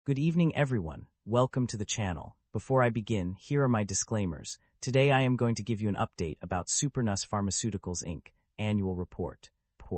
Good evening, everyone. Welcome to the channel. Before I begin, here are my disclaimers. Today I am going to give you an update about Supernus Pharmaceuticals Inc. annual report.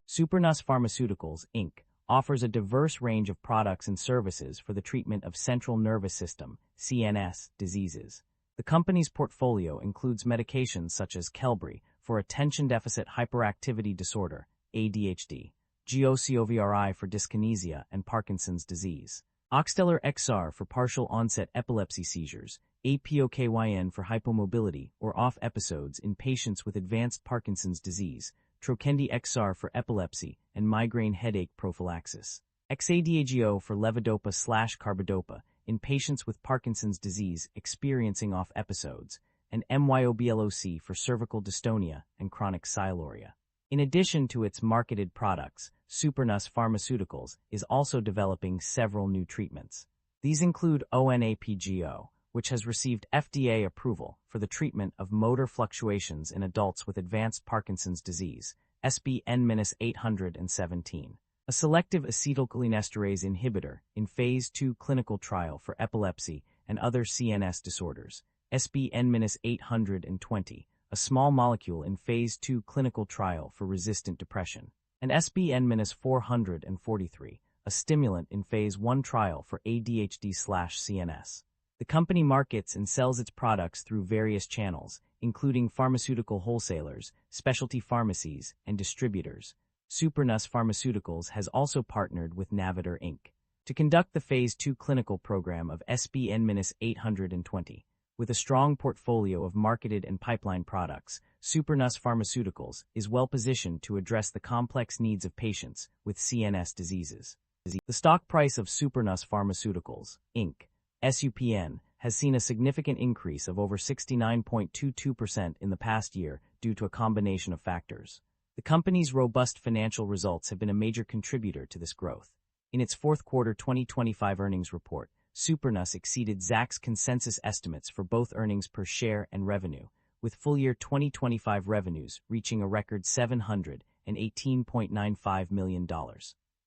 Supernus Pharmaceuticals Inc. offers a diverse range of products and services for the treatment of central nervous system (CNS) diseases. The company's portfolio includes medications such as Qelbree for attention deficit hyperactivity disorder (ADHD), GOCOVRI for dyskinesia and Parkinson's disease, Oxtellar XR for partial onset epilepsy seizures, APOKYN for hypomobility or off episodes in patients with advanced Parkinson's disease, Trokendi XR for epilepsy and migraine headache prophylaxis, XADAGO for levodopa/carbidopa in patients with Parkinson's disease experiencing off episodes, and MYOBLOC for cervical dystonia and chronic sialorrhea. In addition to its marketed products, Supernus Pharmaceuticals is also developing several new treatments. These include ONAPGO, which has received FDA approval for the treatment of motor fluctuations in adults with advanced Parkinson's disease, SB-N-817, a selective acetylcholinesterase inhibitor in Phase 2 clinical trial for epilepsy and other CNS disorders, SB-N-820, a small molecule in Phase 2 clinical trial for resistant depression, and SB-N-443, a stimulant in Phase 1 trial for ADHD/CNS. The company markets and sells its products through various channels, including pharmaceutical wholesalers, specialty pharmacies, and distributors. Supernus Pharmaceuticals has also partnered with Navitor Inc. to conduct the Phase 2 clinical program of SB-N-820. With a strong portfolio of marketed and pipeline products, Supernus Pharmaceuticals is well-positioned to address the complex needs of patients with CNS diseases. The stock price of Supernus Pharmaceuticals, Inc., SUPN, has seen a significant increase of over 69.22% in the past year due to a combination of factors. The company's robust financial results have been a major contributor to this growth. In its fourth quarter 2025 earnings report, Supernus exceeded Zacks consensus estimates for both earnings per share and revenue, with full-year 2025 revenues reaching a record $718.95 million.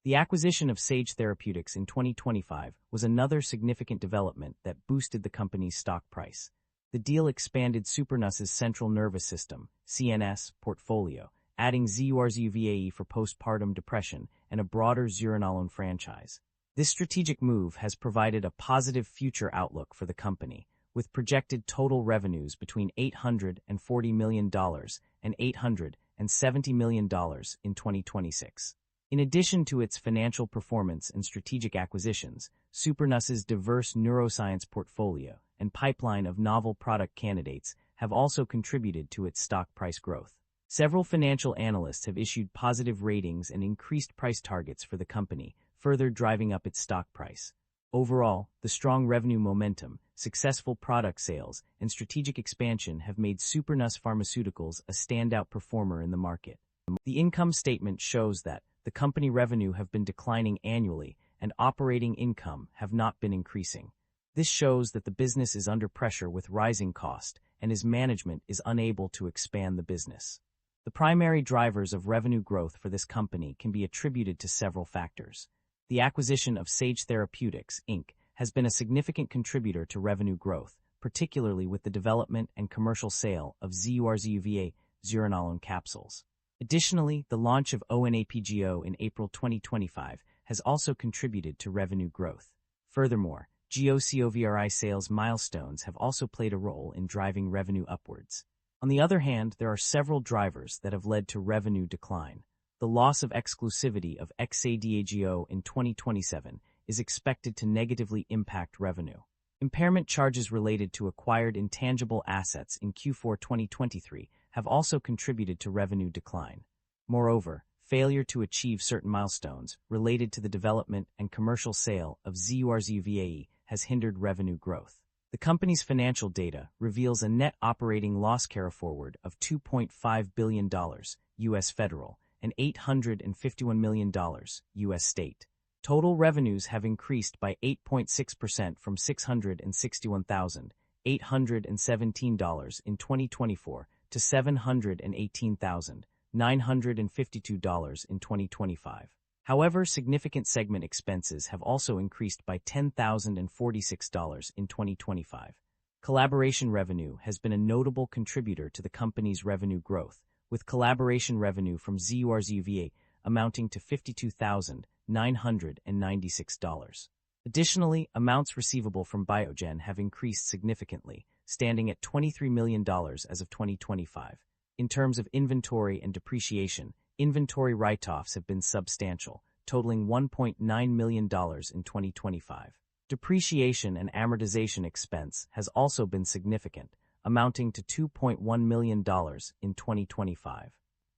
The acquisition of Sage Therapeutics in 2025 was another significant development that boosted the company's stock price. The deal expanded Supernus's central nervous system (CNS) portfolio, adding ZURZUVAE for postpartum depression and a broader zuranolone franchise. This strategic move has provided a positive future outlook for the company, with projected total revenues between $840 million and $870 million in 2026. In addition to its financial performance and strategic acquisitions, Supernus's diverse neuroscience portfolio and pipeline of novel product candidates have also contributed to its stock price growth. Several financial analysts have issued positive ratings and increased price targets for the company, further driving up its stock price. Overall, the strong revenue momentum, successful product sales, and strategic expansion have made Supernus Pharmaceuticals a standout performer in the market. The income statement shows that the company revenue have been declining annually and operating income have not been increasing. This shows that the business is under pressure with rising cost and its management is unable to expand the business. The primary drivers of revenue growth for this company can be attributed to several factors. The acquisition of Sage Therapeutics, Inc. has been a significant contributor to revenue growth, particularly with the development and commercial sale of ZURZUVAE zuranolone capsules. Additionally, the launch of ONAPGO in April 2025 has also contributed to revenue growth. Furthermore, GOCOVRI sales milestones have also played a role in driving revenue upwards. On the other hand, there are several drivers that have led to revenue decline. The loss of exclusivity of XADAGO in 2027 is expected to negatively impact revenue. Impairment charges related to acquired intangible assets in Q4 2023 have also contributed to revenue decline. Moreover, failure to achieve certain milestones related to the development and commercial sale of ZURZUVAE has hindered revenue growth. The company's financial data reveals a net operating loss carryforward of $2.5 billion U.S. federal and $851 million U.S. state. Total revenues have increased by 8.6% from $661,817 in 2024 to $718,952 in 2025. However, significant segment expenses have also increased by $10,046 in 2025. Collaboration revenue has been a notable contributor to the company's revenue growth, with collaboration revenue from ZURZUVA amounting to $52,996. Additionally, amounts receivable from Biogen have increased significantly, standing at $23 million as of 2025. In terms of inventory and depreciation, inventory write-offs have been substantial, totaling $1.9 million in 2025. Depreciation and amortization expense has also been significant, amounting to $2.1 million in 2025.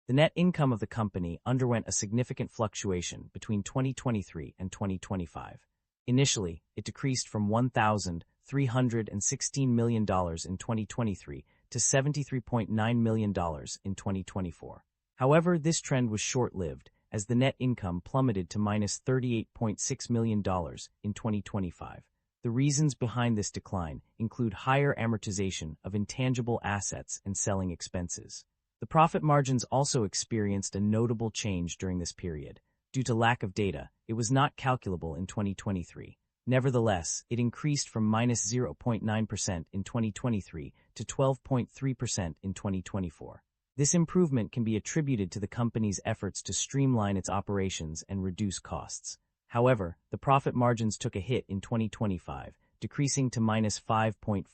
The net income of the company underwent a significant fluctuation between 2023 and 2025. Initially, it decreased from $1,316 million in 2023 to $73.9 million in 2024. However, this trend was short-lived, as the net income plummeted to minus $38.6 million in 2025. The reasons behind this decline include higher amortization of intangible assets and selling expenses. The profit margins also experienced a notable change during this period. Due to lack of data, it was not calculable in 2023. Nevertheless, it increased from minus 0.9% in 2023 to 12.3% in 2024. This improvement can be attributed to the company's efforts to streamline its operations and reduce costs. However, the profit margins took a hit in 2025, decreasing to minus 5.4%.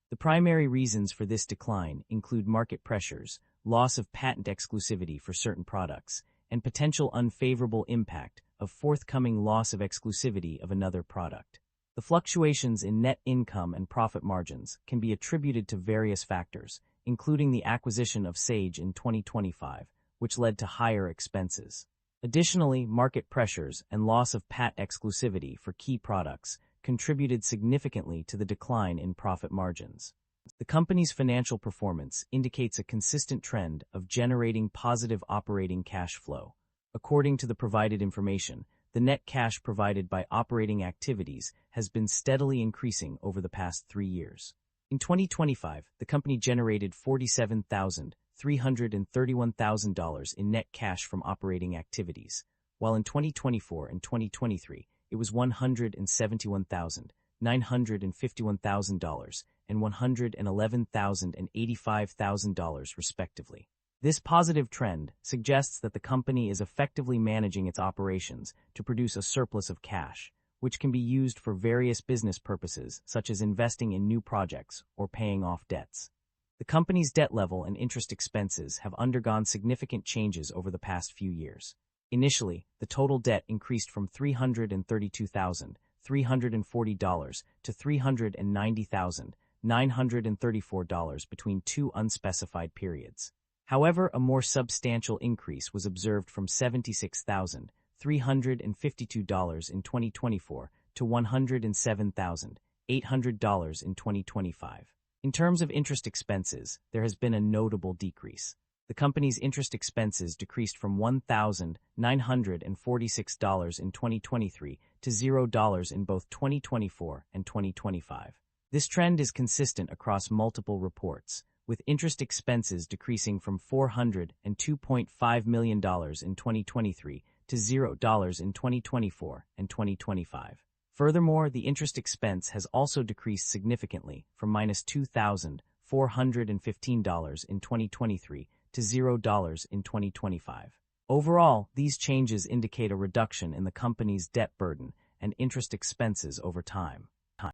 The primary reasons for this decline include market pressures, loss of patent exclusivity for certain products, and potential unfavorable impact of forthcoming loss of exclusivity of another product. The fluctuations in net income and profit margins can be attributed to various factors, including the acquisition of Sage in 2025, which led to higher expenses. Additionally, market pressures and loss of patent exclusivity for key products contributed significantly to the decline in profit margins. The company's financial performance indicates a consistent trend of generating positive operating cash flow. According to the provided information, the net cash provided by operating activities has been steadily increasing over the past 3 years. In 2025, the company generated $47,331,000 in net cash from operating activities, while in 2024 and 2023, it was $171,951,000 and $111,085,000 respectively. This positive trend suggests that the company is effectively managing its operations to produce a surplus of cash, which can be used for various business purposes such as investing in new projects or paying off debts. The company's debt level and interest expenses have undergone significant changes over the past few years. Initially, the total debt increased from $332,340 to $390,934 between two unspecified periods. However, a more substantial increase was observed from $76,352 in 2024 to $107,800 in 2025. In terms of interest expenses, there has been a notable decrease. The company's interest expenses decreased from $1,946 in 2023 to $0 in both 2024 and 2025. This trend is consistent across multiple reports, with interest expenses decreasing from $402.5 million in 2023 to $0 in 2024 and 2025. Furthermore, the interest expense has also decreased significantly from minus $2,415 in 2023 to $0 in 2025. Overall, these changes indicate a reduction in the company's debt burden and interest expenses over time.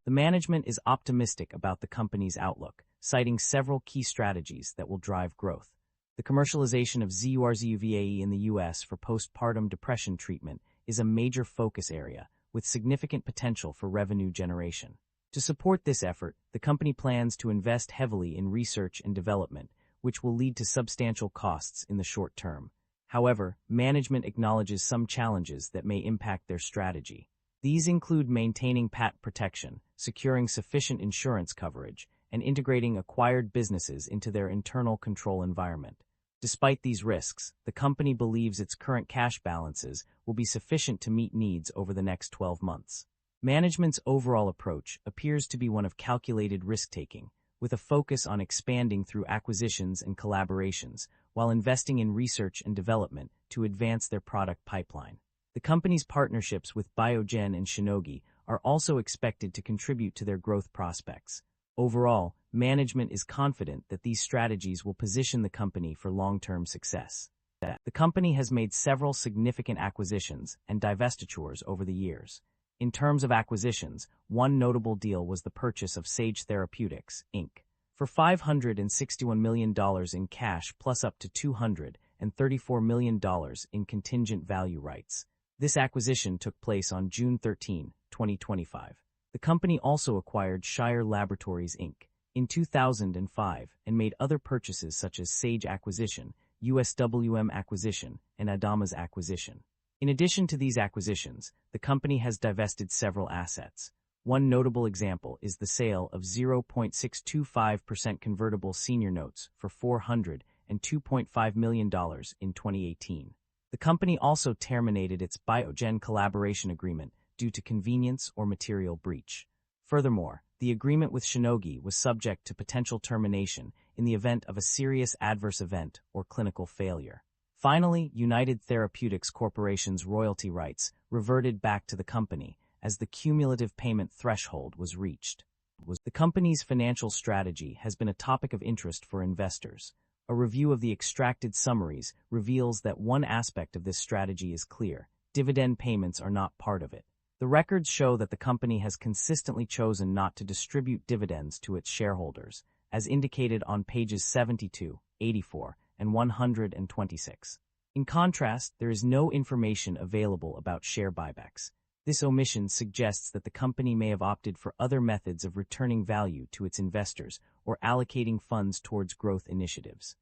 The management is optimistic about the company's outlook, citing several key strategies that will drive growth. The commercialization of ZURZUVA in the U.S. for postpartum depression treatment is a major focus area, with significant potential for revenue generation. To support this effort, the company plans to invest heavily in research and development, which will lead to substantial costs in the short term. However, management acknowledges some challenges that may impact their strategy. These include maintaining patent protection, securing sufficient insurance coverage, and integrating acquired businesses into their internal control environment. Despite these risks, the company believes its current cash balances will be sufficient to meet needs over the next 12 months. Management's overall approach appears to be one of calculated risk-taking, with a focus on expanding through acquisitions and collaborations, while investing in research and development to advance their product pipeline. The company's partnerships with Biogen and Shionogi are also expected to contribute to their growth prospects. Overall, management is confident that these strategies will position the company for long-term success. The company has made several significant acquisitions and divestitures over the years. In terms of acquisitions, one notable deal was the purchase of Sage Therapeutics, Inc. for $561 million in cash plus up to $234 million in contingent value rights. This acquisition took place on June 13, 2025. The company also acquired Shire Laboratories, Inc. in 2005 and made other purchases such as Sage Acquisition, USWM Acquisition, and Adama's Acquisition. In addition to these acquisitions, the company has divested several assets. One notable example is the sale of 0.625% convertible senior notes for $402.5 million in 2018. The company also terminated its Biogen collaboration agreement due to convenience or material breach. Furthermore, the agreement with Shionogi was subject to potential termination in the event of a serious adverse event or clinical failure. Finally, United Therapeutics Corporation's royalty rights reverted back to the company as the cumulative payment threshold was reached. The company's financial strategy has been a topic of interest for investors. A review of the extracted summaries reveals that one aspect of this strategy is clear: dividend payments are not part of it. The records show that the company has consistently chosen not to distribute dividends to its shareholders, as indicated on pages 72, 84, and 126. In contrast, there is no information available about share buybacks. This omission suggests that the company may have opted for other methods of returning value to its investors or allocating funds towards growth initiatives.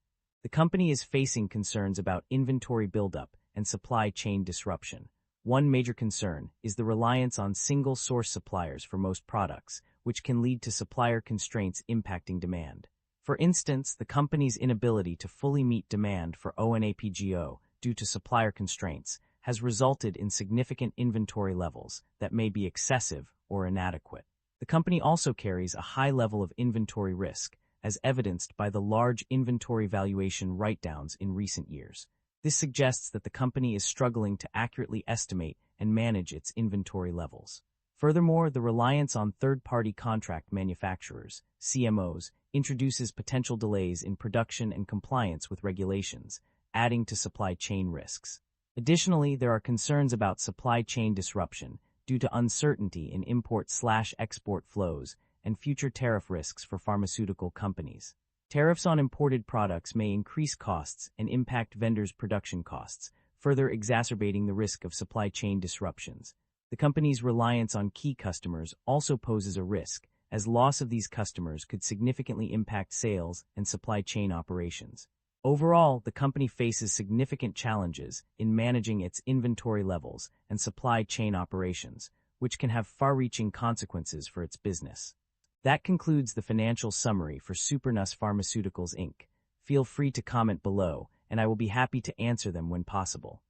The company is facing concerns about inventory buildup and supply chain disruption. One major concern is the reliance on single-source suppliers for most products, which can lead to supplier constraints impacting demand. For instance, the company's inability to fully meet demand for ONAPGO due to supplier constraints has resulted in significant inventory levels that may be excessive or inadequate. The company also carries a high level of inventory risk, as evidenced by the large inventory valuation write-downs in recent years. This suggests that the company is struggling to accurately estimate and manage its inventory levels. Furthermore, the reliance on third-party contract manufacturers, CMOs, introduces potential delays in production and compliance with regulations, adding to supply chain risks. Additionally, there are concerns about supply chain disruption due to uncertainty in import/export flows and future tariff risks for pharmaceutical companies. Tariffs on imported products may increase costs and impact vendors' production costs, further exacerbating the risk of supply chain disruptions. The company's reliance on key customers also poses a risk, as loss of these customers could significantly impact sales and supply chain operations. Overall, the company faces significant challenges in managing its inventory levels and supply chain operations, which can have far-reaching consequences for its business. That concludes the financial summary for Supernus Pharmaceuticals Inc. Feel free to comment below, and I will be happy to answer them when possible.